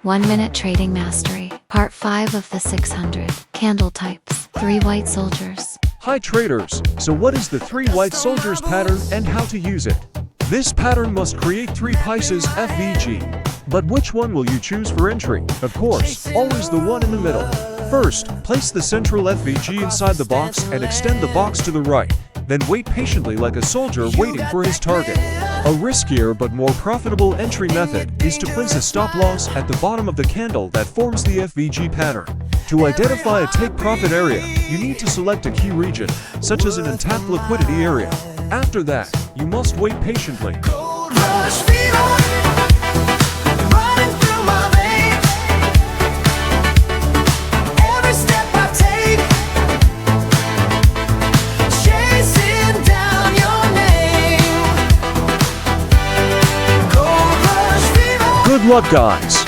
1-minute trading mastery. Part 5 of the 600 candle types. 3 white soldiers. Hi traders, so what is the 3 white soldiers pattern and how to use it? This pattern must create 3 pieces FVG. But which one will you choose for entry? Of course, always the one in the middle. First, place the central FVG inside the box and extend the box to the right. Then wait patiently like a soldier waiting for his target. A riskier but more profitable entry method is to place a stop loss at the bottom of the candle that forms the FVG pattern. To identify a take-profit area, you need to select a key region, such as an untapped liquidity area. After that, you must wait patiently. Good luck, guys!